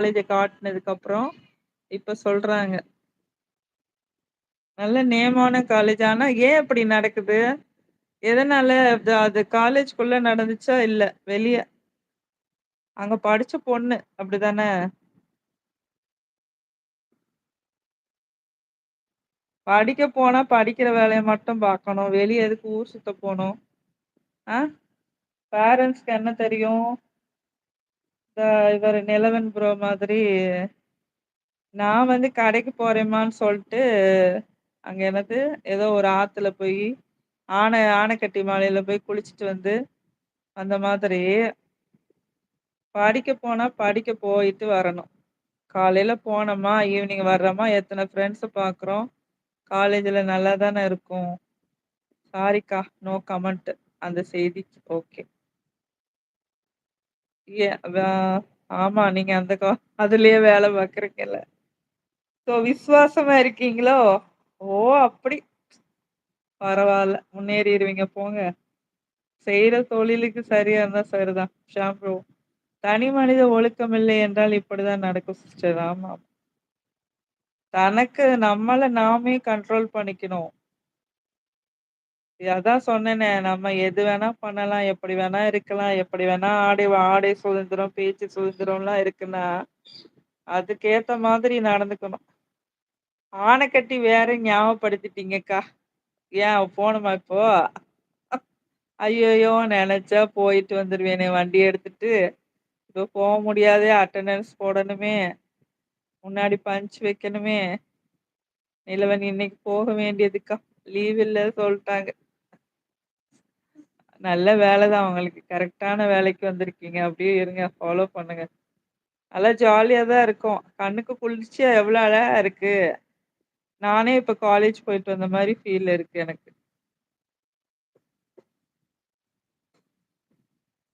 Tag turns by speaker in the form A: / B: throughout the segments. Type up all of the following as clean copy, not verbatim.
A: காலேஜ காட்டுனதுக்கப்புறம், இப்ப சொல்றாங்க. நல்ல நேமான காலேஜ். ஆனா ஏன் அப்படி நடக்குது? எதனால அது காலேஜ்க்குள்ள நடந்துச்சா? இல்ல வெளிய? அங்க படிச்ச பொண்ணு. அப்படிதானே? படிக்க போனா படிக்கிற வேலைய மட்டும் பார்க்கணும். வெளிய எதுக்கு ஊர் சுத்த போணும்? ஆ? பேரண்ட்ஸ்க்கு என்ன தெரியும்? இந்த இவரு நிலவன் ப்ரோ மாதிரி, நான் வந்து கடைக்கு போறேம்மான்னு சொல்ட்டு, அங்க என்னது ஏதோ ஒரு ஆத்துல போயி, ஆனைக்கட்டி மலையில போய் குளிச்சுட்டு வந்து, அந்த மாதிரி படிக்க போனா படிக்க போயிட்டு வரணும். காலையில போனோமா, ஈவினிங் வர்றோமா, எத்தன ஃப்ரெண்ட்ஸ பார்க்குறோம். காலேஜ்ல நல்லா தானே இருக்கும். சாரிக்கா, நோ கமெண்ட் அந்த செய்திக்கு. ஓகே. எ வ ஆமா. நீங்க அந்த அதுலயே வேல பார்க்குறீங்கல்ல. ஸோ விசுவாசமா இருக்கீங்களோ? ஓ! அப்படி. பரவால்ல. முன்னேறிருவீங்க போங்க. செய்ற தொழிலுக்கு சரியா இருந்தா சரிதான். ஷாம் ப்ரோ. தனி மனித ஒழுக்கம் இல்லை என்றால் இப்படிதான் நடக்கும் சிஸ்டர். ஆமா. தனக்கு நம்மள நாமே கண்ட்ரோல் பண்ணிக்கணும். அதான் சொன்னேனே, நம்ம எது வேணா பண்ணலாம், எப்படி வேணா இருக்கலாம், எப்படி வேணா ஆடை சுதந்திரம், பேச்சு சுதந்திரம்லாம் இருக்குன்னா, அதுக்கேத்த மாதிரி நடந்துக்கணும். ஆனைக்கட்டி வேற ஞாபகப்படுத்திட்டீங்கக்கா. ஏன் போணுமா இப்போ? ஐய்யய்யோ! நெனச்சா போயிட்டு வந்துருவேனே வண்டி எடுத்துட்டு. இதோ போ முடியாதே அட்டெண்டன்ஸ் போடணுமே, முன்னாடி பஞ்ச் வைக்கணுமே. நிலவன் இன்னைக்கு போக வேண்டியதுக்கா. லீவ் இல்ல சொல்ட்டாங்க. நல்ல வேல தான் உங்களுக்கு. கரெக்ட்டான வேலைக்கு வந்திருக்கீங்க. அப்படியே இருங்க. ஃபாலோ பண்ணுங்க. நல்லா ஜாலியா தான் இருக்கும். கண்ணுக்கு குளிர்ச்சியா எவ்வளோ அழகா இருக்கு. நானே இப்ப காலேஜ் போயிட்டு வந்த மாரி ஃபீல் இருக்கு எனக்கு.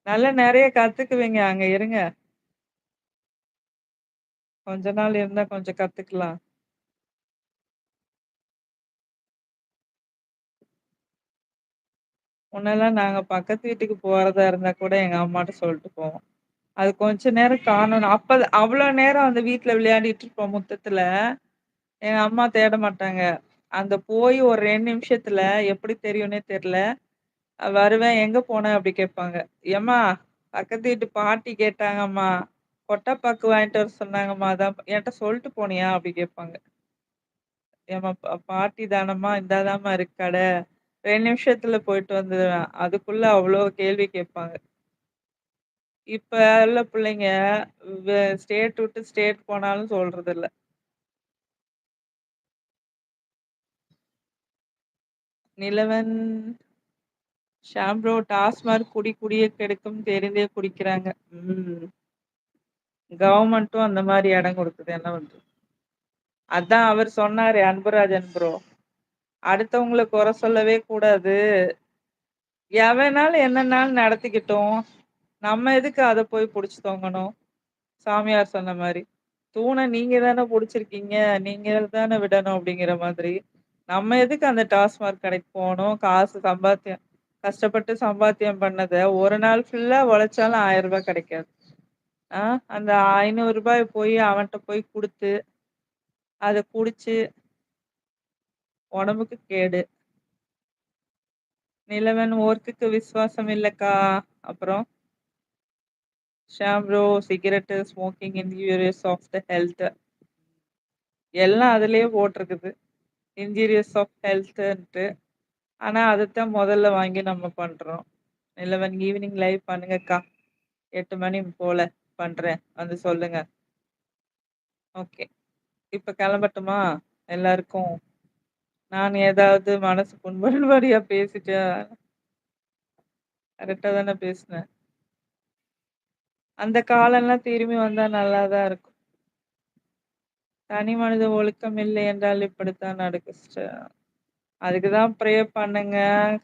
A: நல்லா நெறைய கத்துக்குவீங்க. அங்க இருங்க. கொஞ்ச நாள் இருந்தா கொஞ்சம் கத்துக்கலாம். முன்னெல்லாம் நாங்க பக்கத்து வீட்டுக்கு போறதா இருந்தா கூட எங்க அம்மாட்ட சொல்ட்டு போவோம். அது கொஞ்ச நேரம் காணோம். அப்ப அவ்வளோ நேரம் அந்த வீட்ல விளையாடிட்டு இருப்போம் முத்தத்துல. எங்க அம்மா தேட மாட்டாங்க. அந்த போய் ஒரு 2 நிமிஷத்துல எப்படி தெரியும்னே தெரியல. வருவேன், "எங்க போன?" அப்படி கேட்பாங்க. "எம்மா பக்கத்து வீட்டு பாட்டி கேட்டாங்கம்மா. கொட்டப்பாக்கு வாங்கிட்டு வர சொன்னாங்கம்மா. அதான் என்ட்ட சொல்ட்டு போனியா?" அப்படி கேட்பாங்க. "ஏம்மா பாட்டி தானம்மா, இந்தாதாம்மா இருக்கு கட. 2 நிமிஷத்துல போயிட்டு வந்துருவேன்." அதுக்குள்ள அவ்ளோ கேள்வி கேட்பாங்க. இப்ப உள்ள பிள்ளைங்க ஸ்டேட் விட்டு ஸ்டேட் போனாலும் சொல்றதில்ல. நிலவன் ஷாம் ப்ரோ டாஸ்மாக் குடிய கெடுக்கும் தெரிந்தே குடிக்கிறாங்க. ம். கவர்மெண்ட்டும் அந்த மாரி இடம் குடுக்குது. என்ன பண்றது? அதான் அவர் சொன்னாரே அன்புராஜன் ப்ரோ. அடுத்தவங்கள குறை சொல்லவே கூடாது. எவனாலும் என்னன்னாலும் நடத்திக்கிட்டும். நம்ம எதுக்கு அத போய் புடிச்சு தொங்கணும்? சாமியார் சொன்ன மாரி. தூண நீங்க தானே புடிச்சிருக்கீங்க. நீங்க தானே விடணும் அப்படிங்கிற மாதிரி. நம்ம எதுக்கு அந்த டாஸ்மாக் கடைக்கு போணும்? காசு கஷ்டப்பட்டு சம்பாத்தியம் பண்ணத ஒரு நாள் ஃபுல்லா உழைச்சாலும் ரூ. 1000 கிடைக்காது. ஆ அந்த ரூ. 500 போய் அவன்ட்ட போய் குடுத்து, அத குடிச்சு உடம்புக்கு கேடு. நிலவன் ஒர்க்குக்கு விசுவாசம் இல்லக்கா. அப்புறம் Sham bro cigarette smoking injurious of the health. எல்லாம் அதிலேயே போட்டிருக்குது. இன்ஜூரியஸ் ஆஃப் ஹெல்த்ன்ட்டு. ஆனா அதத்தான் முதல்ல வாங்கி நம்ம பண்றோம். நிலவன் ஈவினிங் லைவ் பண்ணுங்கக்கா. 8 மணி போல பண்றேன். வந்து சொல்லுங்க. ஓகே. இப்ப கிளம்பட்டுமா? எல்லாருக்கும். நான் ஏதாவது மனசு புண்படும்படியா பேசிட்டா? கரெக்ட்டா தானே பேசினேன். அந்த காலம்லாம் திரும்பி வந்தா நல்லா தான் இருக்கும். தனி மனித ஒழுக்கம் இல்லை என்றால் இப்படித்தான் நடக்கும் சிஸ்டர். அதுக்கு தான் ப்ரே பண்ணுங்க.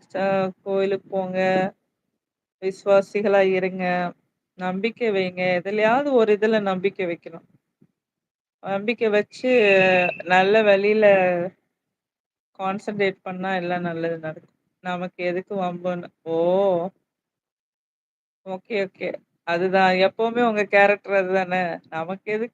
A: ச கோயிலுக்கு போங்க. விசுவாசிகளா இருங்க. நம்பிக்கை வைங்க. எதுலயாவது ஒரு இதுல நம்பிக்கை வைக்கணும். நம்பிக்கை வச்சு நல்ல வழியில கான்சன்ட்ரேட் பண்ணா எல்லாம் நல்லது நடக்கும். நமக்கு எதுக்கு வம்புன்னு. ஓ! Okay, okay. அதுதான் எப்பவுமே உங்க கேரக்டர் அதுதானே. நமக்கு எதுக்கு